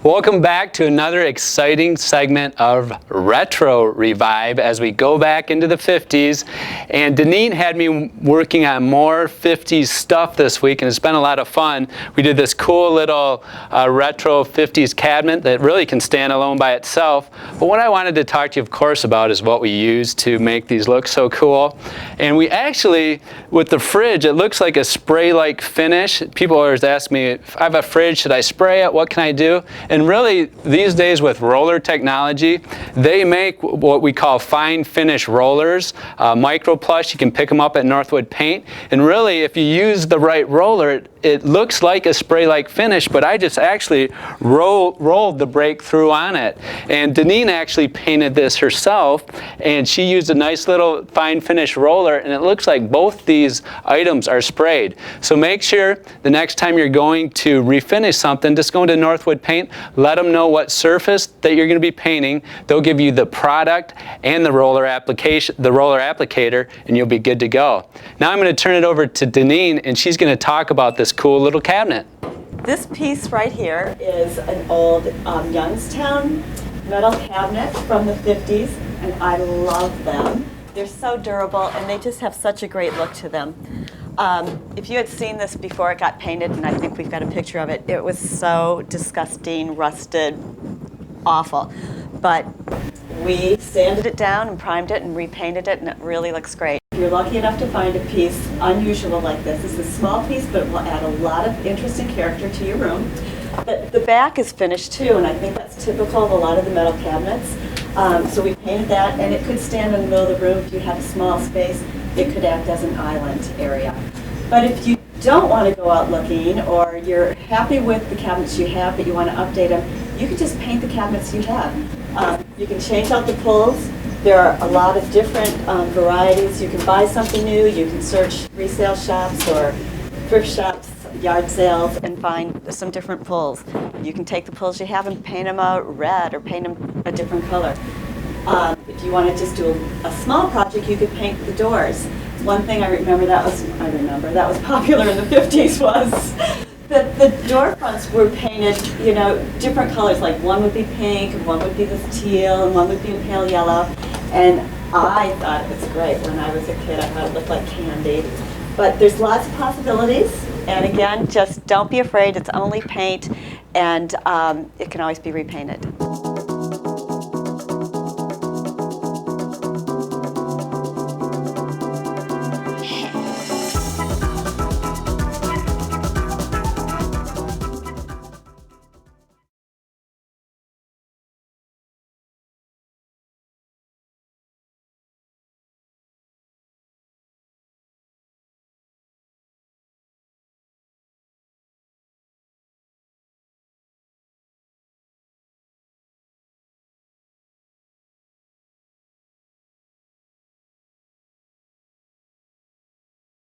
Welcome back to another exciting segment of Retro Revive as we go back into the 50s. And Denine had me working on more 50s stuff this week, and it's been a lot of fun. We did this cool little retro 50s cabinet that really can stand alone by itself. But what I wanted to talk to you, of course, about is what we use to make these look so cool. And we actually, with the fridge, it looks like a spray-like finish. People always ask me, if I have a fridge, should I spray it? What can I do? And really, these days with roller technology, they make what we call fine finish rollers, micro plush. You can pick them up at Northwood Paint. And really, if you use the right roller, it looks like a spray-like finish, but I just actually rolled the breakthrough on it. And Denine actually painted this herself, and she used a nice little fine finish roller, and it looks like both these items are sprayed. So make sure the next time you're going to refinish something, just go into Northwood Paint, let them know what surface that you're going to be painting. They'll give you the product and the roller applicator, and you'll be good to go. Now I'm going to turn it over to Denine, and she's going to talk about this cool little cabinet. This piece right here is an old Youngstown metal cabinet from the 50s, and I love them. They're so durable, and they just have such a great look to them. If you had seen this before it got painted, and I think we've got a picture of it, it was so disgusting, rusted, awful. But we sanded it down and primed it and repainted it, and it really looks great. If you're lucky enough to find a piece unusual like this, it's a small piece, but it will add a lot of interest and character to your room. The back is finished too, and I think that's typical of a lot of the metal cabinets. So we painted that, and it could stand in the middle of the room if you have a small space. It could act as an island area. But if you don't want to go out looking, or you're happy with the cabinets you have but you want to update them, you can just paint the cabinets you have. You can change out the pulls. There are a lot of different varieties. You can buy something new. You can search resale shops or thrift shops, yard sales, and find some different pulls. You can take the pulls you have and paint them out red or paint them a different color. If you want to just do a small project, you could paint the doors. One thing I remember that was popular in the 50s was that the door fronts were painted, different colors. Like one would be pink, and one would be this teal, and one would be a pale yellow. And I thought it was great when I was a kid. I thought it looked like candy. But there's lots of possibilities. And again, just don't be afraid. It's only paint, and it can always be repainted.